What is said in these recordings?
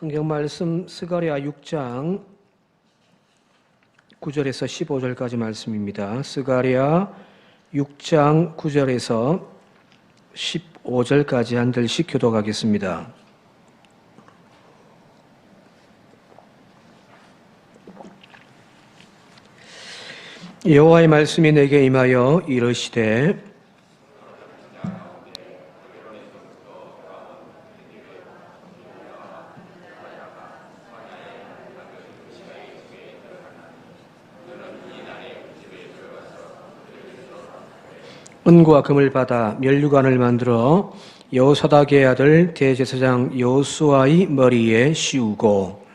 성경 말씀 스가랴 6장 9절에서 15절까지 말씀입니다. 스가랴 6장 9절에서 15절까지 한 절씩 교독하겠습니다. 여호와의 말씀이 내게 임하여 이르시되 은과 금을 받아 면류관을 만들어 여호사닥의 아들 대제사장 여호수아의 머리에 씌우고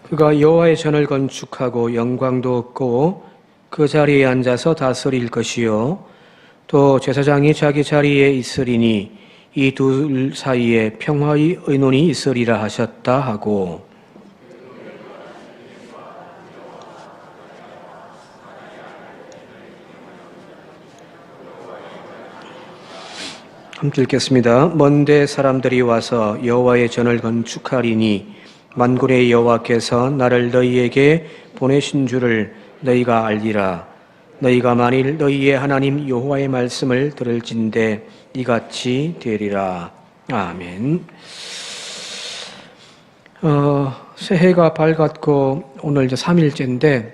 그가 여호와의 전을 건축하고 영광도 얻고 그 자리에 앉아서 다스릴 것이요 또 제사장이 자기 자리에 있으리니 이 둘 사이에 평화의 의논이 있으리라 하셨다 하고 함께 읽겠습니다. 먼데 사람들이 와서 여호와의 전을 건축하리니 만군의 여호와께서 나를 너희에게 보내신 줄을 너희가 알리라. 너희가 만일 너희의 하나님 여호와의 말씀을 들을진대 이같이 되리라. 아멘. 새해가 밝았고 오늘 이제 3일째인데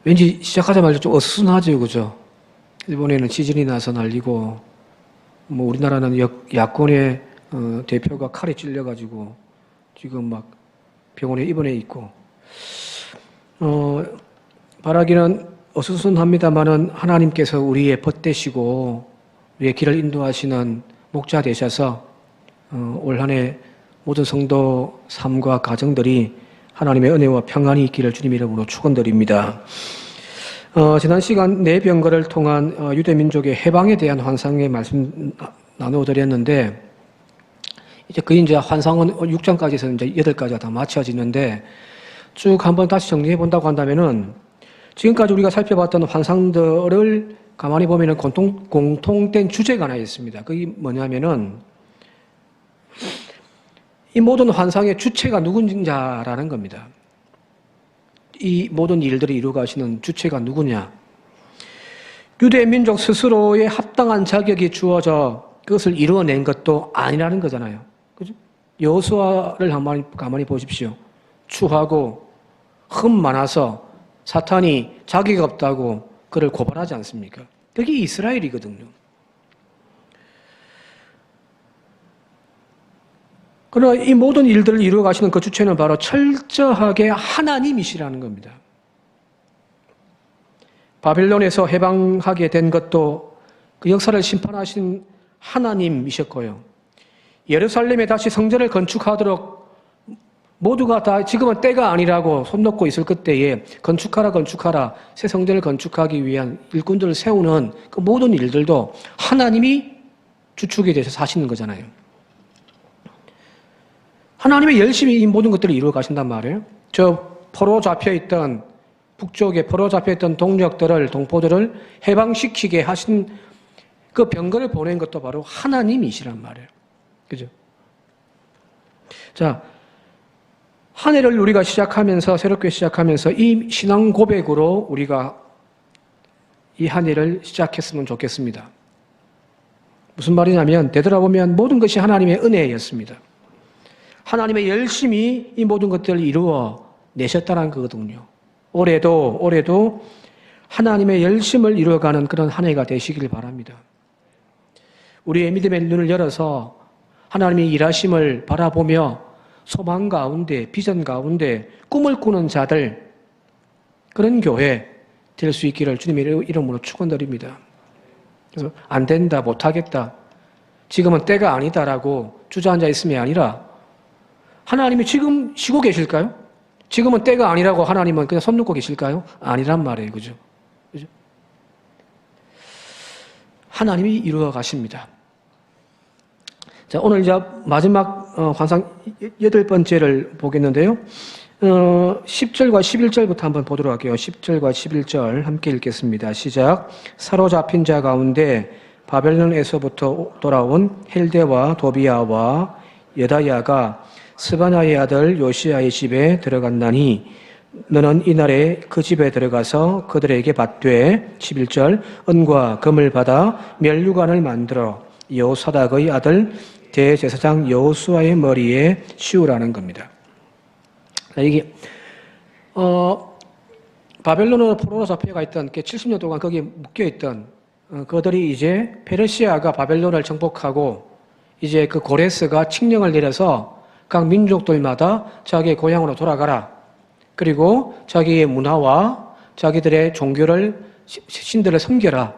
왠지 시작하자마자 좀 어수선하죠, 그죠? 이번에는 지진이 나서 난리고 뭐 우리나라는 야권의 대표가 칼에 찔려가지고 지금 막 병원에 입원해 있고 바라기는 어수선합니다마는 하나님께서 우리의 벗되시고 우리의 길을 인도하시는 목자 되셔서 올 한 해 모든 성도 삶과 가정들이 하나님의 은혜와 평안이 있기를 주님 이름으로 축원드립니다. 지난 시간 네 병거를 통한 유대민족의 해방에 대한 환상의 말씀 나누어드렸는데 이제 환상은 6장까지에서 이제 8가지가 다 맞춰지는데 쭉 한번 다시 정리해 본다고 한다면은 지금까지 우리가 살펴봤던 환상들을 가만히 보면은 공통된 주제가 하나 있습니다. 그게 뭐냐면은 이 모든 환상의 주체가 누군지라는 겁니다. 이 모든 일들을 이루어가시는 주체가 누구냐? 유대 민족 스스로의 합당한 자격이 주어져 그것을 이루어낸 것도 아니라는 거잖아요. 그죠? 여호수아를 가만히 보십시오. 추하고 흠 많아서 사탄이 자격이 없다고 그를 고발하지 않습니까? 그게 이스라엘이거든요. 그러나 이 모든 일들을 이루어 가시는 그 주체는 바로 철저하게 하나님이시라는 겁니다. 바벨론에서 해방하게 된 것도 그 역사를 심판하신 하나님이셨고요. 예루살렘에 다시 성전을 건축하도록 모두가 다 지금은 때가 아니라고 손 놓고 있을 그때에 건축하라 새 성전을 건축하기 위한 일꾼들을 세우는 그 모든 일들도 하나님이 주축이 돼서 하시는 거잖아요. 하나님이 열심히 이 모든 것들을 이루어 가신단 말이에요. 저 포로 잡혀있던 북쪽에 포로 잡혀있던 동포들을 해방시키게 하신 그 병거를 보낸 것도 바로 하나님이시란 말이에요. 그죠? 자, 한 해를 우리가 새롭게 시작하면서 이 신앙 고백으로 우리가 이 한 해를 시작했으면 좋겠습니다. 무슨 말이냐면 되돌아보면 모든 것이 하나님의 은혜였습니다. 하나님의 열심히 이 모든 것들을 이루어 내셨다는 거거든요. 올해도 하나님의 열심을 이루어가는 그런 한 해가 되시길 바랍니다. 우리의 믿음의 눈을 열어서 하나님의 일하심을 바라보며 소망 가운데, 비전 가운데 꿈을 꾸는 자들, 그런 교회 될 수 있기를 주님의 이름으로 축원드립니다. 그래서 안 된다, 못하겠다, 지금은 때가 아니다라고 주저앉아 있음이 아니라 하나님이 지금 쉬고 계실까요? 지금은 때가 아니라고 하나님은 그냥 손 놓고 계실까요? 아니란 말이에요. 그죠? 하나님이 이루어 가십니다. 자, 오늘 이제 마지막 환상 8번째를 보겠는데요. 10절과 11절부터 한번 보도록 할게요. 10절과 11절 함께 읽겠습니다. 시작. 사로잡힌 자 가운데 바벨론에서부터 돌아온 헬데와 도비아와 여다야가 스바냐의 아들 요시야의 집에 들어갔나니 너는 이날에 그 집에 들어가서 그들에게 받되 11절 은과 금을 받아 면류관을 만들어 여호사닥의 아들 대제사장 여호수아의 머리에 씌우라는 겁니다. 이게 바벨론으로 포로로 잡혀가 있던 70년 동안 거기에 묶여 있던 그들이 이제 페르시아가 바벨론을 정복하고 이제 그 고레스가 칙령을 내려서 각 민족들마다 자기의 고향으로 돌아가라. 그리고 자기의 문화와 자기들의 종교를 신들을 섬겨라.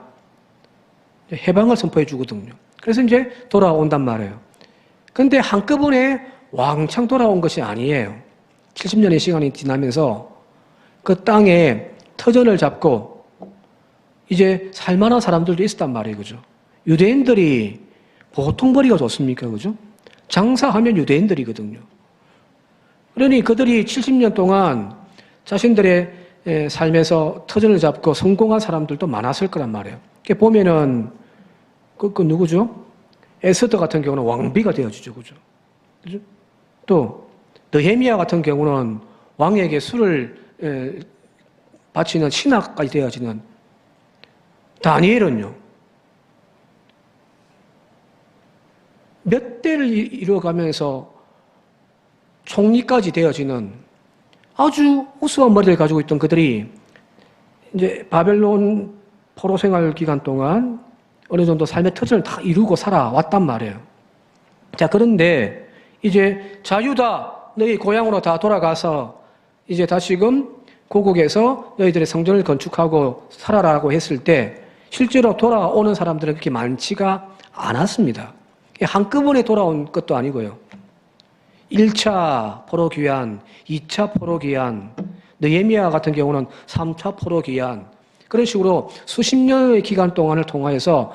해방을 선포해 주거든요. 그래서 이제 돌아온단 말이에요. 그런데 한꺼번에 왕창 돌아온 것이 아니에요. 70년의 시간이 지나면서 그 땅에 터전을 잡고 이제 살만한 사람들도 있었단 말이에요. 그죠? 유대인들이 보통 벌이가 좋습니까? 그죠? 장사하면 유대인들이거든요. 그러니 그들이 70년 동안 자신들의 삶에서 터전을 잡고 성공한 사람들도 많았을 거란 말이에요. 보면은 그 누구죠? 에스더 같은 경우는 왕비가 되어주죠. 그죠? 그죠? 또 느헤미야 같은 경우는 왕에게 술을 바치는 신하까지 되어지는, 다니엘은요 몇 대를 이루어가면서 총리까지 되어지는 아주 우수한 머리를 가지고 있던 그들이 이제 바벨론 포로 생활 기간 동안 어느 정도 삶의 터전을 다 이루고 살아왔단 말이에요. 자, 그런데 이제 자유다, 너희 고향으로 다 돌아가서 이제 다시금 고국에서 너희들의 성전을 건축하고 살아라고 했을 때 실제로 돌아오는 사람들은 그렇게 많지가 않았습니다. 한꺼번에 돌아온 것도 아니고요. 1차 포로 귀환, 2차 포로 귀환, 느헤미야 같은 경우는 3차 포로 귀환, 그런 식으로 수십 년의 기간 동안을 통하여서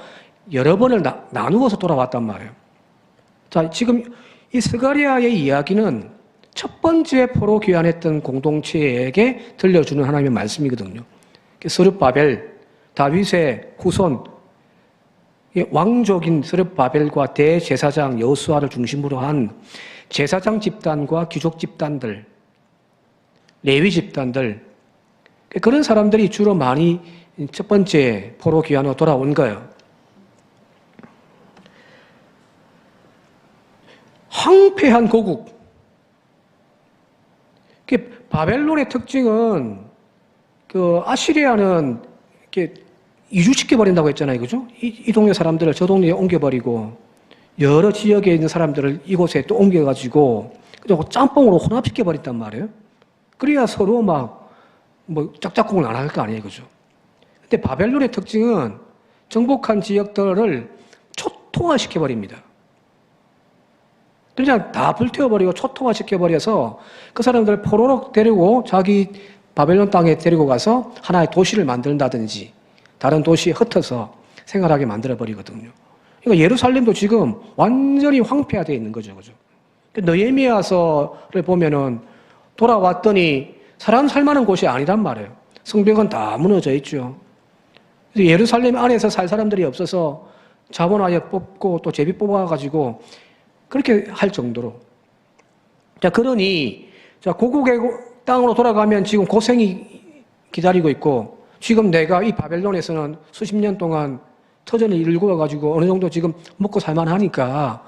여러 번을 나누어서 돌아왔단 말이에요. 자, 지금 이 스가랴의 이야기는 첫 번째 포로 귀환했던 공동체에게 들려주는 하나님의 말씀이거든요. 스룹바벨, 다윗의 후손, 왕족인 스룹바벨과 대제사장 여호수아를 중심으로 한 제사장 집단과 귀족 집단들, 레위 집단들, 그런 사람들이 주로 많이 첫 번째 포로 귀환으로 돌아온 거예요. 황폐한 고국. 바벨론의 특징은 그 아시리아는 이렇게 이주시켜 버린다고 했잖아요, 그죠? 이 동네 사람들을 저 동네에 옮겨버리고 여러 지역에 있는 사람들을 이곳에 또 옮겨가지고 그리고 짬뽕으로 혼합시켜 버린단 말이에요. 그래야 서로 짝짝꿍을 안 할 거 아니에요, 그죠? 근데 바벨론의 특징은 정복한 지역들을 초토화시켜 버립니다. 그냥 다 불태워버리고 초토화시켜버려서 그 사람들을 포로로 데리고 자기 바벨론 땅에 데리고 가서 하나의 도시를 만든다든지 다른 도시에 흩어서 생활하게 만들어버리거든요. 그러니까 예루살렘도 지금 완전히 황폐화되어 있는 거죠. 그죠? 느헤미야서를 보면은 돌아왔더니 사람 살만한 곳이 아니란 말이에요. 성벽은 다 무너져 있죠. 예루살렘 안에서 살 사람들이 없어서 자본하여 뽑고 또 제비 뽑아가지고 그렇게 할 정도로. 자, 그러니, 자, 고국의 땅으로 돌아가면 지금 고생이 기다리고 있고, 지금 내가 이 바벨론에서는 수십 년 동안 터전을 일구어가지고 어느 정도 지금 먹고 살만하니까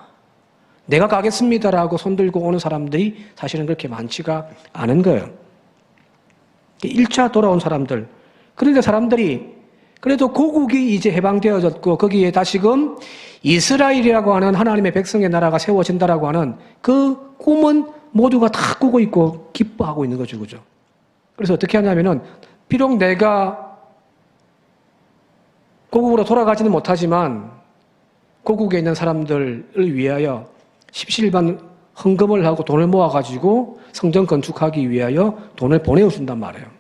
내가 가겠습니다라고 손들고 오는 사람들이 사실은 그렇게 많지가 않은 거예요. 1차 돌아온 사람들. 그런데 사람들이 그래도 고국이 이제 해방되어졌고 거기에 다시금 이스라엘이라고 하는 하나님의 백성의 나라가 세워진다라고 하는 그 꿈은 모두가 다 꾸고 있고 기뻐하고 있는 거죠. 그죠? 그래서 어떻게 하냐면은 비록 내가 고국으로 돌아가지는 못하지만 고국에 있는 사람들을 위하여 십시일반 헌금을 하고 돈을 모아가지고 성전 건축하기 위하여 돈을 보내준단 말이에요.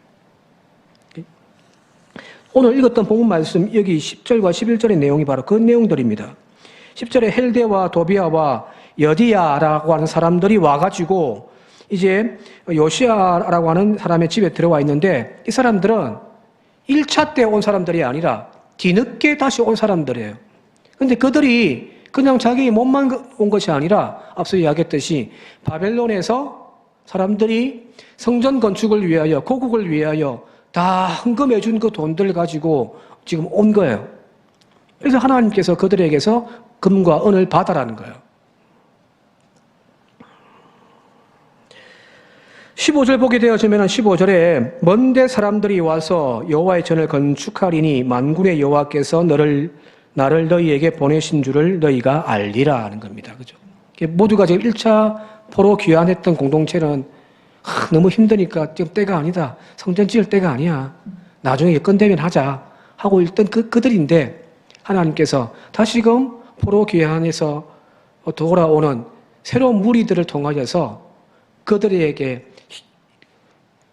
오늘 읽었던 본문 말씀 여기 10절과 11절의 내용이 바로 그 내용들입니다. 10절에 헬데와 도비아와 여디야라고 하는 사람들이 와가지고 이제 요시아라고 하는 사람의 집에 들어와 있는데 이 사람들은 1차 때 온 사람들이 아니라 뒤늦게 다시 온 사람들이에요. 근데 그들이 그냥 자기 몸만 온 것이 아니라 앞서 이야기했듯이 바벨론에서 사람들이 성전 건축을 위하여 고국을 위하여 다 헌금해 준 그 돈들 가지고 지금 온 거예요. 그래서 하나님께서 그들에게서 금과 은을 받아라는 거예요. 15절 보게 되어지면 15절에 먼데 사람들이 와서 여호와의 전을 건축하리니 만군의 여호와께서 나를 너희에게 보내신 줄을 너희가 알리라 하는 겁니다. 그죠? 모두가 지금 1차 포로 귀환했던 공동체는 너무 힘드니까 지금 때가 아니다. 성전 지을 때가 아니야. 나중에 여건 되면 하자 하고 있던 그들인데 하나님께서 다시금 포로 귀환해서 돌아오는 새로운 무리들을 통하여서 그들에게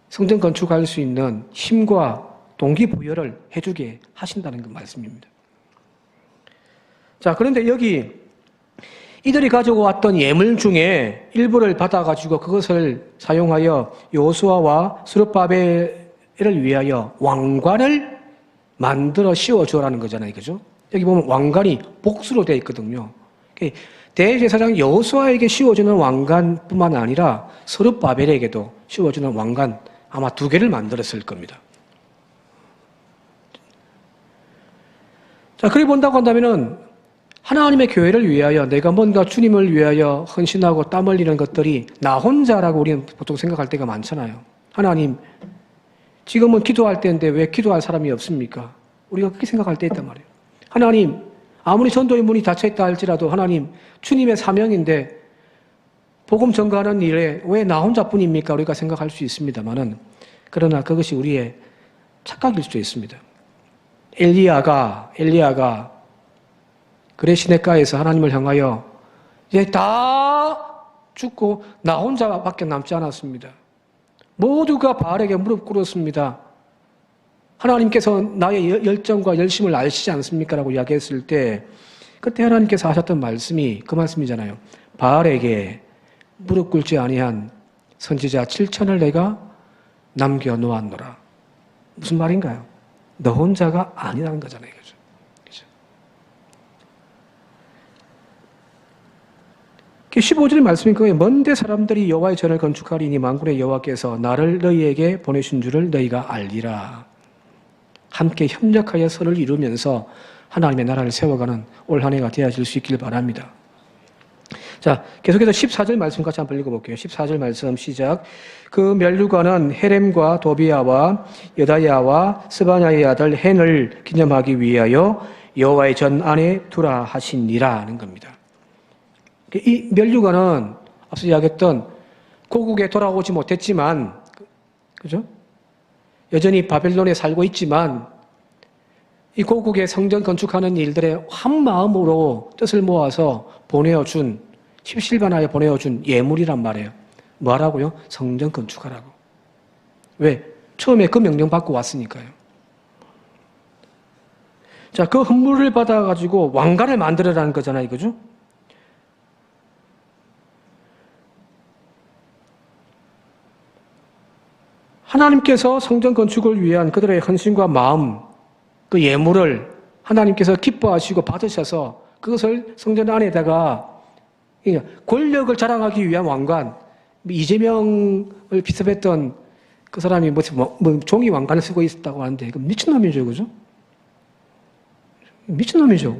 성전 건축할 수 있는 힘과 동기부여를 해주게 하신다는 그 말씀입니다. 자, 그런데 여기 이들이 가지고 왔던 예물 중에 일부를 받아가지고 그것을 사용하여 여호수아와 스룹바벨을 위하여 왕관을 만들어 씌워주라는 거잖아요. 그죠? 여기 보면 왕관이 복수로 되어 있거든요. 대제사장 여호수아에게 씌워주는 왕관뿐만 아니라 스룹바벨에게도 씌워주는 왕관 아마 2개를 만들었을 겁니다. 자, 그리 본다고 한다면은 하나님의 교회를 위하여 내가 뭔가 주님을 위하여 헌신하고 땀 흘리는 것들이 나 혼자라고 우리는 보통 생각할 때가 많잖아요. 하나님, 지금은 기도할 때인데 왜 기도할 사람이 없습니까? 우리가 그렇게 생각할 때 있단 말이에요. 하나님, 아무리 전도의 문이 닫혀있다 할지라도 하나님, 주님의 사명인데 복음 전가하는 일에 왜 나 혼자뿐입니까? 우리가 생각할 수 있습니다만은 그러나 그것이 우리의 착각일 수도 있습니다. 엘리야가 그레 시냇가에서 하나님을 향하여 이제 다 죽고 나 혼자밖에 남지 않았습니다. 모두가 바알에게 무릎 꿇었습니다. 하나님께서 나의 열정과 열심을 아시지 않습니까? 라고 이야기했을 때 그때 하나님께서 하셨던 말씀이 그 말씀이잖아요. 바알에게 무릎 꿇지 아니한 선지자 7천을 내가 남겨놓았노라. 무슨 말인가요? 너 혼자가 아니라는 거잖아요. 그죠? 그죠? 15절의 말씀인 거예요. 먼데 사람들이 여호와의 전을 건축하리니 만군의 여호와께서 나를 너희에게 보내신 줄을 너희가 알리라. 함께 협력하여 선을 이루면서 하나님의 나라를 세워가는 올 한 해가 되어질 수 있길 바랍니다. 자, 계속해서 14절 말씀 같이 한번 읽어볼게요. 14절 말씀 시작. 그 멸류관은 헤렘과 도비야와 여다야와 스바냐의 아들 헨을 기념하기 위하여 여호와의 전 안에 두라 하시니라 하는 겁니다. 이 멸류관은 앞서 이야기했던 고국에 돌아오지 못했지만, 그죠? 여전히 바벨론에 살고 있지만 이 고국의 성전 건축하는 일들에 한 마음으로 뜻을 모아서 보내어준 십실반하에 보내어준 예물이란 말이에요. 뭐하라고요? 성전 건축하라고. 왜? 처음에 그 명령 받고 왔으니까요. 자, 그 헌물을 받아가지고 왕관을 만들어라는 거잖아요. 그죠? 하나님께서 성전 건축을 위한 그들의 헌신과 마음, 그 예물을 하나님께서 기뻐하시고 받으셔서 그것을 성전 안에다가 권력을 자랑하기 위한 왕관, 이재명을 비습했던 그 사람이 종이 왕관을 쓰고 있었다고 하는데 그 미친놈이죠, 그죠? 미친놈이죠.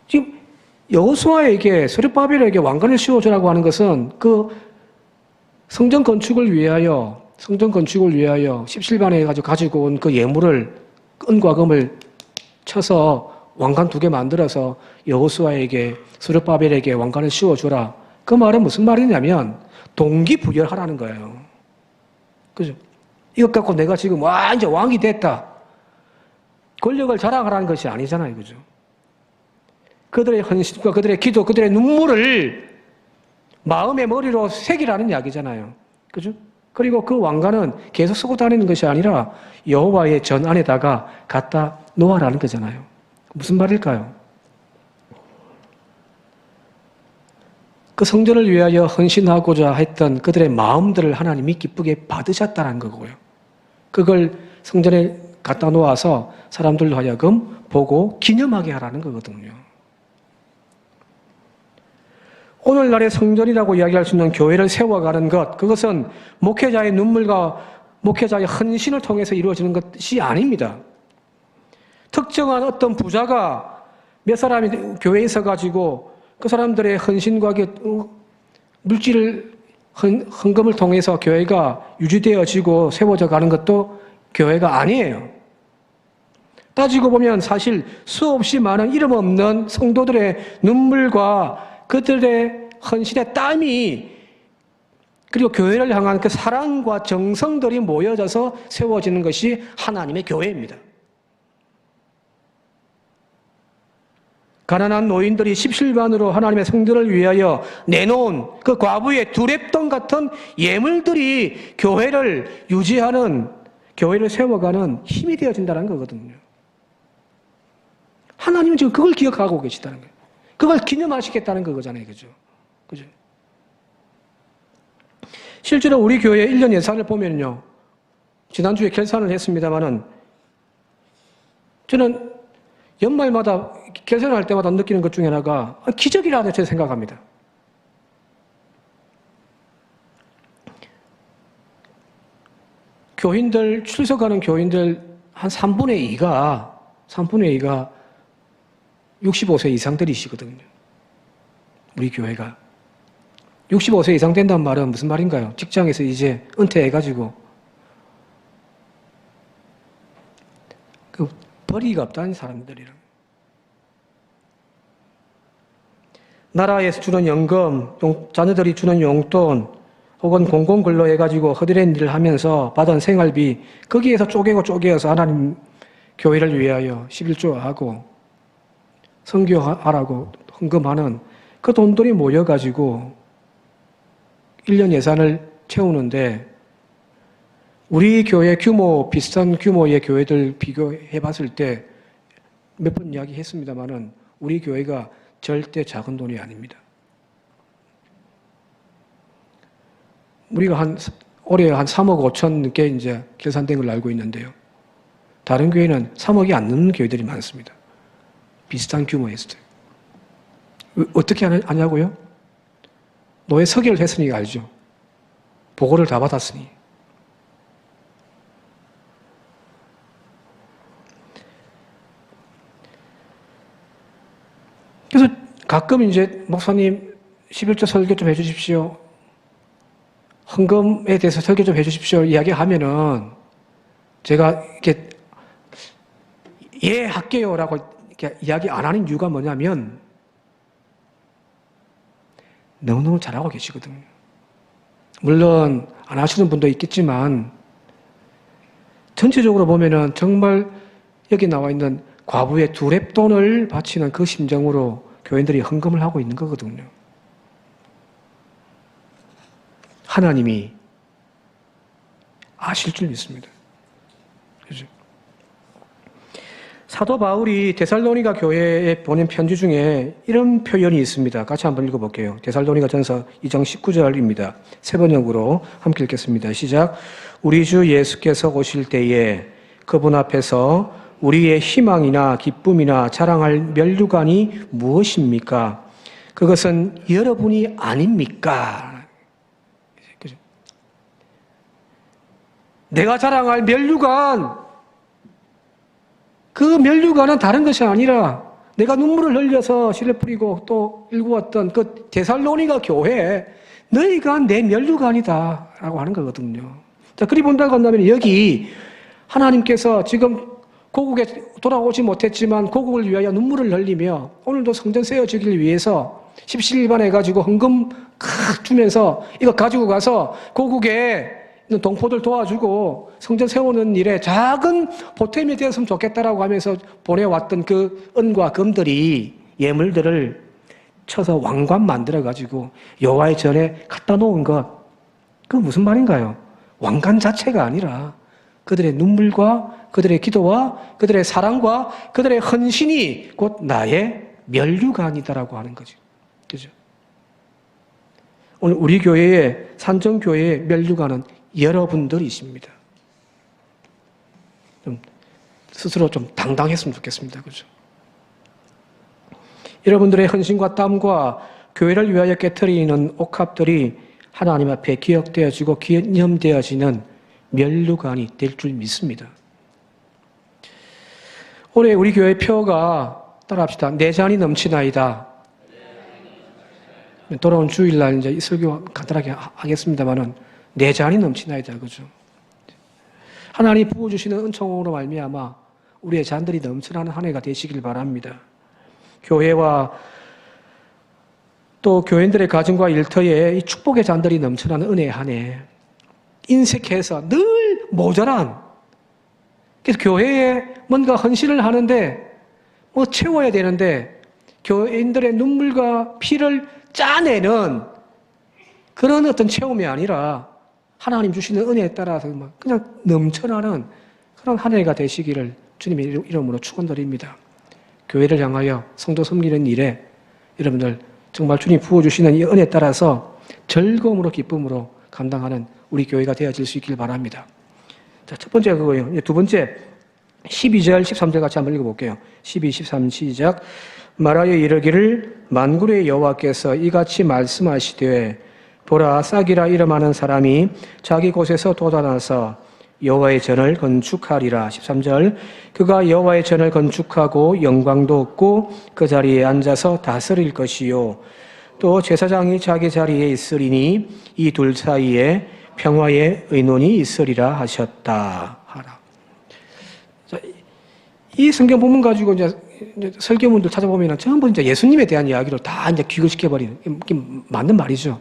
지금 여호수아에게 스룹바벨에게 왕관을 씌워주라고 하는 것은 그 성전 건축을 위하여 십실반에 가지고 온 그 예물을 은과 금을 쳐서 왕관 2개 만들어서 여호수아에게 스룹바벨에게 왕관을 씌워주라. 그 말은 무슨 말이냐면 동기부여하라는 거예요. 그죠? 이것 갖고 내가 지금 이제 왕이 됐다. 권력을 자랑하라는 것이 아니잖아요. 그죠? 그들의 헌신과 그들의 기도, 그들의 눈물을 마음의 머리로 새기라는 이야기잖아요. 그죠? 그리고 그 왕관은 계속 쓰고 다니는 것이 아니라 여호와의 전 안에다가 갖다 놓아라는 거잖아요. 무슨 말일까요? 그 성전을 위하여 헌신하고자 했던 그들의 마음들을 하나님이 기쁘게 받으셨다는 거고요. 그걸 성전에 갖다 놓아서 사람들로 하여금 보고 기념하게 하라는 거거든요. 오늘날의 성전이라고 이야기할 수 있는 교회를 세워가는 것, 그것은 목회자의 눈물과 목회자의 헌신을 통해서 이루어지는 것이 아닙니다. 특정한 어떤 부자가 몇 사람이 교회에 있어가지고 그 사람들의 헌신과 물질 헌금을 통해서 교회가 유지되어지고 세워져 가는 것도 교회가 아니에요. 따지고 보면 사실 수없이 많은 이름 없는 성도들의 눈물과 그들의 헌신의 땀이 그리고 교회를 향한 그 사랑과 정성들이 모여져서 세워지는 것이 하나님의 교회입니다. 가난한 노인들이 십실반으로 하나님의 성전을 위하여 내놓은 그 과부의 두랩돈 같은 예물들이 교회를 유지하는, 교회를 세워가는 힘이 되어진다는 거거든요. 하나님은 지금 그걸 기억하고 계시다는 거예요. 그걸 기념하시겠다는 거잖아요. 그죠? 그죠? 실제로 우리 교회 1년 예산을 보면요. 지난주에 결산을 했습니다만은 저는 연말마다 결산을 할 때마다 느끼는 것 중에 하나가 기적이라고 저는 생각합니다. 교인들, 출석하는 교인들 한 3분의 2가 65세 이상들이시거든요. 우리 교회가. 65세 이상 된다는 말은 무슨 말인가요? 직장에서 이제 은퇴해가지고 그 벌이가 없다는 사람들이랑. 나라에서 주는 연금, 자녀들이 주는 용돈, 혹은 공공근로 해가지고 허드렛 일을 하면서 받은 생활비, 거기에서 쪼개서 하나님 교회를 위하여 11조 하고 선교하라고 헌금하는 그 돈들이 모여가지고 1년 예산을 채우는데 우리 교회 규모, 비슷한 규모의 교회들 비교해 봤을 때 몇 번 이야기했습니다만은 우리 교회가 절대 작은 돈이 아닙니다. 우리가 올해 한 3억 5천 개 이제 결산된 걸로 알고 있는데요. 다른 교회는 3억이 안 넘는 교회들이 많습니다. 비슷한 규모였을 때. 어떻게 아냐고요? 노예 서결을 했으니까 알죠. 보고를 다 받았으니. 그래서 가끔 이제 목사님 11조 설교 좀 해주십시오. 헌금에 대해서 설교 좀 해주십시오. 이야기하면은 제가 이렇게 예 할게요라고 이렇게 이야기 안 하는 이유가 뭐냐면 너무너무 잘하고 계시거든요. 물론 안 하시는 분도 있겠지만 전체적으로 보면은 정말 여기 나와 있는 과부의 두랩돈을 바치는 그 심정으로 교인들이 헌금을 하고 있는 거거든요. 하나님이 아실 줄 믿습니다. 그죠? 사도 바울이 데살로니가 교회에 보낸 편지 중에 이런 표현이 있습니다. 같이 한번 읽어볼게요. 데살로니가 전서 2장 19절입니다. 세 번역으로 함께 읽겠습니다. 시작. 우리 주 예수께서 오실 때에 그분 앞에서 우리의 희망이나 기쁨이나 자랑할 면류관이 무엇입니까? 그것은 여러분이 아닙니까? 그죠? 내가 자랑할 면류관, 그 면류관은 다른 것이 아니라 내가 눈물을 흘려서 씨를 뿌리고 또 일구었던 그 데살로니가 교회, 너희가 내 면류관이다 라고 하는 거거든요. 자, 그리 본다고 한다면 여기 하나님께서 지금 고국에 돌아오지 못했지만 고국을 위하여 눈물을 흘리며 오늘도 성전 세워지기를 위해서 십시일반 해가지고 헌금 주면서 이거 가지고 가서 고국에 있는 동포들 도와주고 성전 세우는 일에 작은 보탬이 되었으면 좋겠다라고 하면서 보내왔던 그 은과 금들이 예물들을 쳐서 왕관 만들어가지고 여호와의 전에 갖다 놓은 것, 그건 무슨 말인가요? 왕관 자체가 아니라 그들의 눈물과 그들의 기도와 그들의 사랑과 그들의 헌신이 곧 나의 면류관이다라고 하는 거죠. 그죠? 오늘 우리 교회에, 산정교회에 면류관은 여러분들이십니다. 스스로 좀 당당했으면 좋겠습니다. 그죠? 여러분들의 헌신과 땀과 교회를 위하여 깨트리는 옥합들이 하나님 앞에 기억되어지고 기념되어지는 면류관이 될 줄 믿습니다. 올해 우리 교회 표가 따라합시다. 내 잔이 넘치나이다. 돌아온 주일날 이제 이 설교 간단하게 하겠습니다만은 내 잔이 넘치나이다. 그죠? 하나님이 부어주시는 은총으로 말미암아 우리의 잔들이 넘쳐나는 한 해가 되시길 바랍니다. 교회와 또 교인들의 가정과 일터에 이 축복의 잔들이 넘쳐나는 은혜의 한 해, 인색해서 늘 모자란, 그래서 교회에 뭔가 헌신을 하는데 뭐 채워야 되는데 교인들의 눈물과 피를 짜내는 그런 어떤 채움이 아니라 하나님 주시는 은혜에 따라서 그냥 넘쳐나는 그런 한 해가 되시기를 주님의 이름으로 축원드립니다. 교회를 향하여 성도 섬기는 일에 여러분들 정말 주님 부어주시는 이 은혜에 따라서 즐거움으로 기쁨으로 감당하는 우리 교회가 되어질 수 있길 바랍니다. 자, 첫 번째 그거예요. 이제 두 번째 12절 13절 같이 한번 읽어볼게요. 12, 13 시작. 말하여 이르기를 만군의 여호와께서 이같이 말씀하시되 보라 싹이라 이름하는 사람이 자기 곳에서 돋아나서 여호와의 전을 건축하리라. 13절 그가 여호와의 전을 건축하고 영광도 없고 그 자리에 앉아서 다스릴 것이요 또 제사장이 자기 자리에 있으리니 이 둘 사이에 평화의 의논이 있으리라 하셨다 하라. 자, 이 성경 본문 가지고 이제 설교문들 찾아보면 전부 이제 예수님에 대한 이야기로 다 이제 귀결시켜 버리는 게 맞는 말이죠.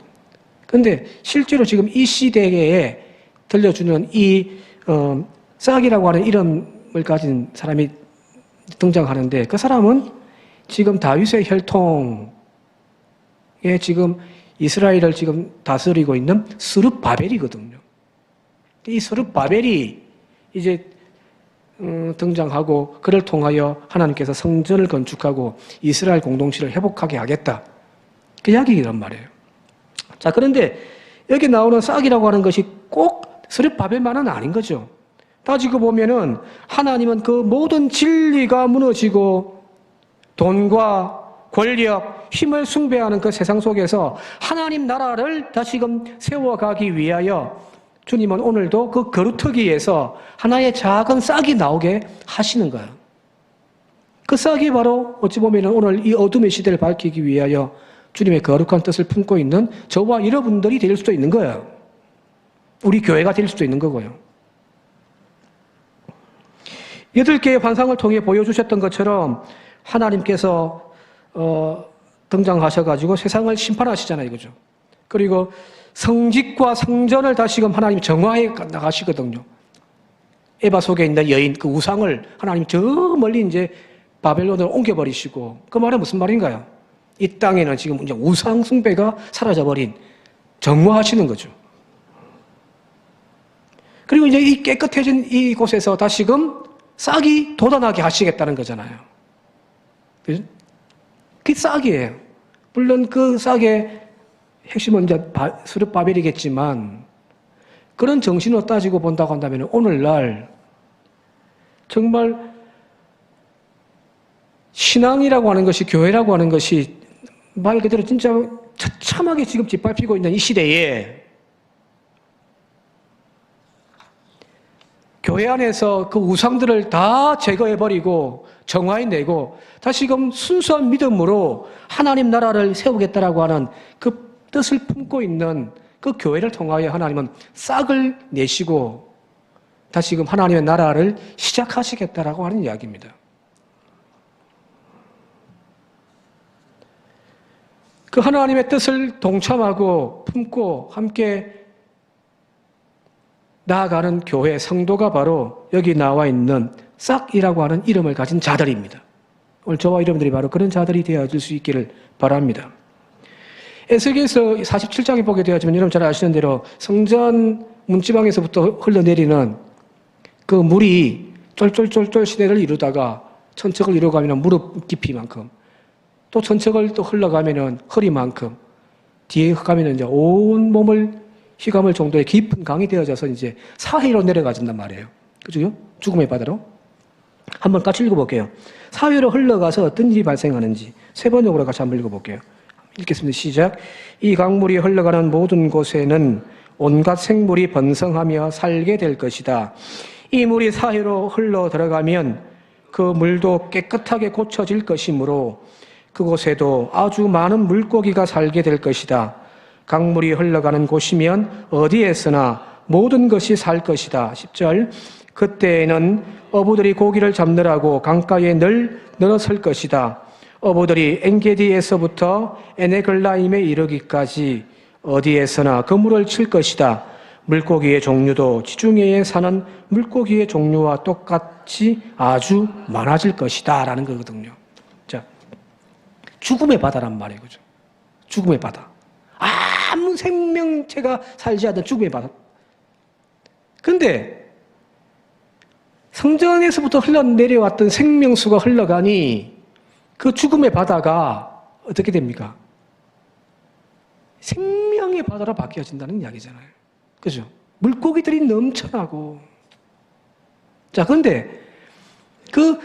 그런데 실제로 지금 이 시대에 들려주는 이 싹이라고 하는 이름을 가진 사람이 등장하는데 그 사람은 지금 다윗의 혈통에 지금 이스라엘을 지금 다스리고 있는 스룹바벨이거든요. 이 스룹바벨이 이제 등장하고 그를 통하여 하나님께서 성전을 건축하고 이스라엘 공동체를 회복하게 하겠다. 그 이야기란 말이에요. 자, 그런데 여기 나오는 싹이라고 하는 것이 꼭 스룹바벨만은 아닌 거죠. 따지고 보면은 하나님은 그 모든 진리가 무너지고 돈과 권력, 힘을 숭배하는 그 세상 속에서 하나님 나라를 다시금 세워가기 위하여 주님은 오늘도 그 거루터기에서 하나의 작은 싹이 나오게 하시는 거예요. 그 싹이 바로 어찌 보면 오늘 이 어둠의 시대를 밝히기 위하여 주님의 거룩한 뜻을 품고 있는 저와 여러분들이 될 수도 있는 거예요. 우리 교회가 될 수도 있는 거고요. 8개의 환상을 통해 보여주셨던 것처럼 하나님께서 등장하셔가지고 세상을 심판하시잖아요. 그죠? 그리고 성직과 성전을 다시금 하나님이 정화해 나가시거든요. 에바 속에 있는 여인 그 우상을 하나님 저 멀리 이제 바벨론으로 옮겨버리시고 그 말은 무슨 말인가요? 이 땅에는 지금 이제 우상 숭배가 사라져버린 정화하시는 거죠. 그리고 이제 이 깨끗해진 이곳에서 다시금 싹이 돋아나게 하시겠다는 거잖아요. 그죠? 그게 싹이에요. 물론 그 싹의 핵심은 이제 스룹바벨이겠지만 그런 정신으로 따지고 본다고 한다면 오늘날 정말 신앙이라고 하는 것이 교회라고 하는 것이 말 그대로 진짜 처참하게 지금 짓밟히고 있는 이 시대에 교회 안에서 그 우상들을 다 제거해버리고 정화해내고 다시금 순수한 믿음으로 하나님 나라를 세우겠다라고 하는 그 뜻을 품고 있는 그 교회를 통하여 하나님은 싹을 내시고 다시금 하나님의 나라를 시작하시겠다라고 하는 이야기입니다. 그 하나님의 뜻을 동참하고 품고 함께 나아가는 교회 성도가 바로 여기 나와 있는 싹이라고 하는 이름을 가진 자들입니다. 오늘 저와 여러분들이 바로 그런 자들이 되어질 수 있기를 바랍니다. 에스겔서 47장에 보게 되어지면 여러분 잘 아시는 대로 성전 문지방에서부터 흘러내리는 그 물이 쫄쫄쫄쫄 시대를 이루다가 천척을 이루어가면 무릎 깊이만큼 또 천척을 또 흘러가면 허리만큼 뒤에 가면은 이제 온 몸을 휘감을 정도의 깊은 강이 되어져서 이제 사해로 내려가진단 말이에요. 그죠? 죽음의 바다로. 한번 같이 읽어볼게요. 사해로 흘러가서 어떤 일이 발생하는지 세 번역으로 같이 한번 읽어볼게요. 읽겠습니다. 시작. 이 강물이 흘러가는 모든 곳에는 온갖 생물이 번성하며 살게 될 것이다. 이 물이 사해로 흘러 들어가면 그 물도 깨끗하게 고쳐질 것이므로 그곳에도 아주 많은 물고기가 살게 될 것이다. 강물이 흘러가는 곳이면 어디에서나 모든 것이 살 것이다. 10절. 그때에는 어부들이 고기를 잡느라고 강가에 늘 늘어설 것이다. 어부들이 엔게디에서부터 에네글라임에 이르기까지 어디에서나 그물을 칠 것이다. 물고기의 종류도 지중해에 사는 물고기의 종류와 똑같이 아주 많아질 것이다 라는 거거든요. 자, 죽음의 바다란 말이에요. 그죠? 죽음의 바다. 아무 생명체가 살지 않는 죽음의 바다. 근데 성전에서부터 흘러내려왔던 생명수가 흘러가니 그 죽음의 바다가 어떻게 됩니까? 생명의 바다로 바뀌어진다는 이야기잖아요. 그죠? 물고기들이 넘쳐나고. 자, 그런데 그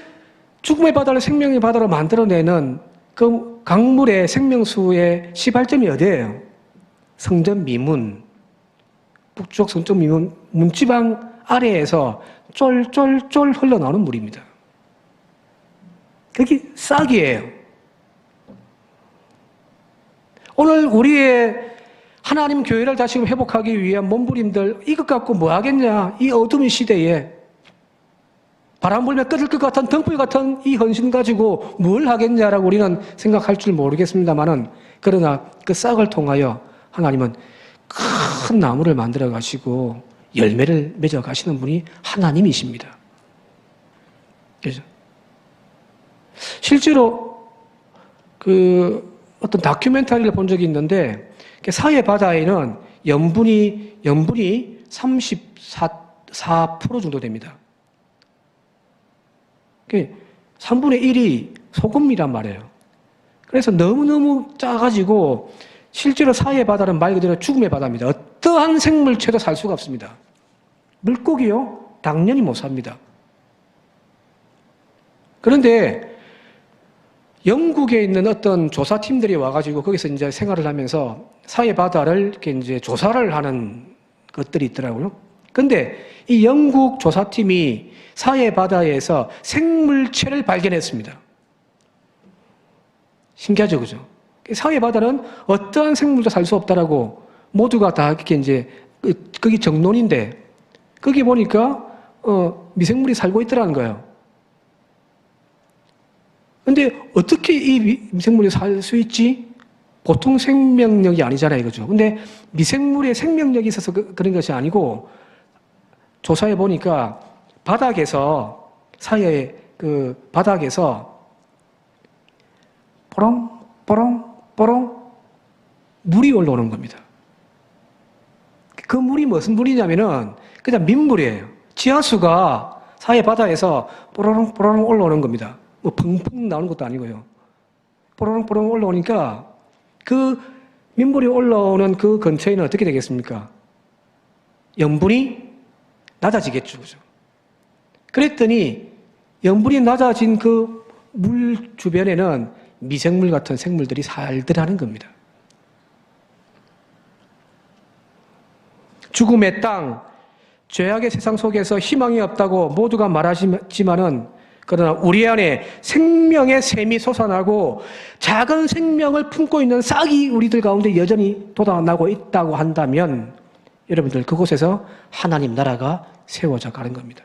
죽음의 바다를 생명의 바다로 만들어내는 그 강물의 생명수의 시발점이 어디예요? 성전 미문, 북쪽 성전 미문 문지방 아래에서 쫄쫄쫄 흘러나오는 물입니다. 그게 싹이에요. 오늘 우리의 하나님 교회를 다시금 회복하기 위한 몸부림들 이것 갖고 뭐 하겠냐? 이 어두운 시대에 바람 불면 꺼질 것 같은 등불 같은 이 헌신 가지고 뭘 하겠냐라고 우리는 생각할 줄 모르겠습니다만은 그러나 그 싹을 통하여 하나님은 큰 나무를 만들어 가시고 열매를 맺어 가시는 분이 하나님이십니다. 그죠? 실제로 그 어떤 다큐멘터리를 본 적이 있는데 사해 바다에는 염분이 34% 정도 됩니다. 3분의 1이 소금이란 말이에요. 그래서 너무너무 짜가지고 실제로 사해 바다는 말 그대로 죽음의 바다입니다. 어떠한 생물체도 살 수가 없습니다. 물고기요? 당연히 못 삽니다. 그런데 영국에 있는 어떤 조사팀들이 와가지고 거기서 이제 생활을 하면서 사해 바다를 이렇게 이제 조사를 하는 것들이 있더라고요. 근데 이 영국 조사팀이 사해 바다에서 생물체를 발견했습니다. 신기하죠, 그죠? 사해 바다는 어떠한 생물도 살 수 없다라고 모두가 다 이렇게 이제 거기 정론인데 거기 보니까 미생물이 살고 있더라는 거예요. 근데 어떻게 이 미생물이 살 수 있지? 보통 생명력이 아니잖아요, 그죠? 근데 미생물의 생명력이 있어서 그런 것이 아니고 조사해 보니까 바닥에서 사이에 그 바닥에서 뽀롱 물이 올라오는 겁니다. 그 물이 무슨 물이냐면은 그냥 민물이에요. 지하수가 사해 바다에서 뽀로롱 올라오는 겁니다. 뭐 펑펑 나오는 것도 아니고요. 뽀로롱 올라오니까 그 민물이 올라오는 그 근처에는 어떻게 되겠습니까? 염분이 낮아지겠죠. 그죠? 그랬더니 염분이 낮아진 그 물 주변에는 미생물 같은 생물들이 살더라는 겁니다. 죽음의 땅, 죄악의 세상 속에서 희망이 없다고 모두가 말하지만은 그러나 우리 안에 생명의 샘이 솟아나고 작은 생명을 품고 있는 싹이 우리들 가운데 여전히 돋아나고 있다고 한다면 여러분들 그곳에서 하나님 나라가 세워져 가는 겁니다.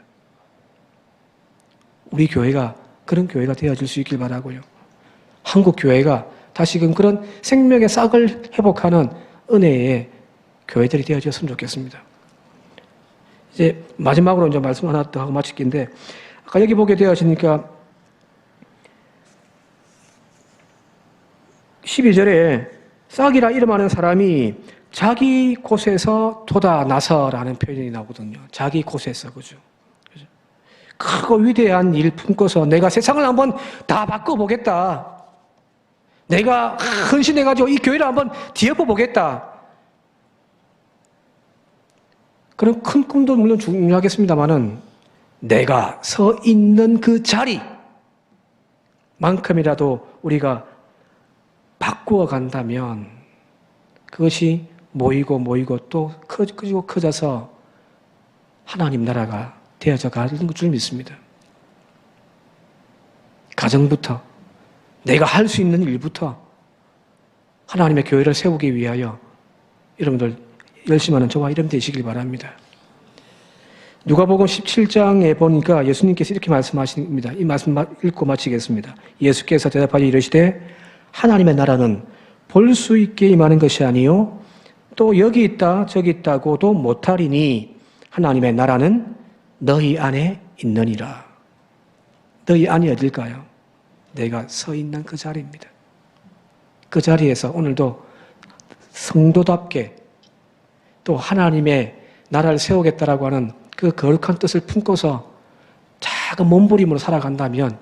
우리 교회가 그런 교회가 되어질 수 있길 바라고요. 한국 교회가 다시금 그런 생명의 싹을 회복하는 은혜의 교회들이 되어졌으면 좋겠습니다. 이제 마지막으로 이제 말씀 하나 더 하고 마칠 긴데 아까 여기 보게 되어지니까 12절에 싹이라 이름하는 사람이 자기 곳에서 돋아나서라는 표현이 나오거든요. 자기 곳에서, 그죠? 크고 위대한 일 품고서 내가 세상을 한번 다 바꿔보겠다. 내가 헌신해가지고 이 교회를 한번 뒤엎어 보겠다. 그런 큰 꿈도 물론 중요하겠습니다만은 내가 서 있는 그 자리만큼이라도 우리가 바꾸어 간다면 그것이 모이고 또 커지고 커져서 하나님 나라가 되어져 가는 줄 믿습니다. 가정부터 내가 할 수 있는 일부터 하나님의 교회를 세우기 위하여 여러분들 열심히 하는 저와 이름 되시길 바랍니다. 누가복음 17장에 보니까 예수님께서 이렇게 말씀하십니다. 이 말씀 읽고 마치겠습니다. 예수께서 대답하여 이르시되 하나님의 나라는 볼 수 있게 임하는 것이 아니요 또 여기 있다 저기 있다고도 못하리니 하나님의 나라는 너희 안에 있느니라. 너희 안이 어딜까요? 내가 서 있는 그 자리입니다. 그 자리에서 오늘도 성도답게 또 하나님의 나라를 세우겠다라고 하는 그 거룩한 뜻을 품고서 작은 몸부림으로 살아간다면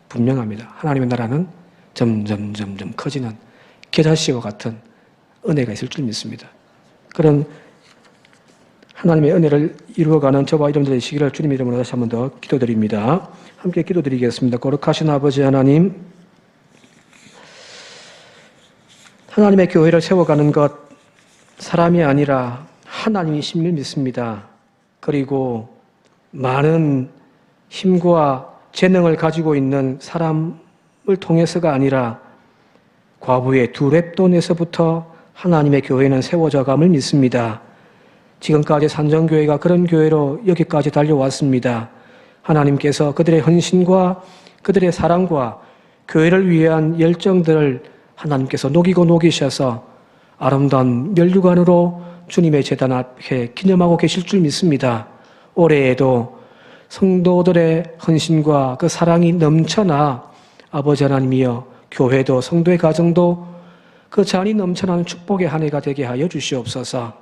분명합니다. 하나님의 나라는 점점 커지는 겨자씨와 같은 은혜가 있을 줄 믿습니다. 그런 하나님의 은혜를 이루어가는 저와 여러분들의 시기를 주님 이름으로 다시 한 번 더 기도드립니다. 함께 기도드리겠습니다. 거룩하신 아버지 하나님, 하나님의 교회를 세워가는 것 사람이 아니라 하나님이심을 믿습니다. 그리고 많은 힘과 재능을 가지고 있는 사람을 통해서가 아니라 과부의 두 랩돈에서부터 하나님의 교회는 세워져 감을 믿습니다. 지금까지 산정교회가 그런 교회로 여기까지 달려왔습니다. 하나님께서 그들의 헌신과 그들의 사랑과 교회를 위한 열정들을 하나님께서 녹이셔서 아름다운 면류관으로 주님의 제단 앞에 기념하고 계실 줄 믿습니다. 올해에도 성도들의 헌신과 그 사랑이 넘쳐나 아버지 하나님이여 교회도 성도의 가정도 그 잔이 넘쳐나는 축복의 한 해가 되게 하여 주시옵소서.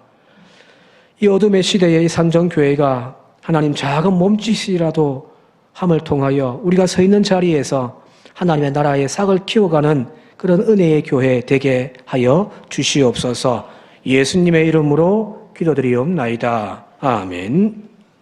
이 어둠의 시대의 이 산정교회가 하나님 작은 몸짓이라도 함을 통하여 우리가 서 있는 자리에서 하나님의 나라의 싹을 키워가는 그런 은혜의 교회 되게 하여 주시옵소서. 예수님의 이름으로 기도드리옵나이다. 아멘.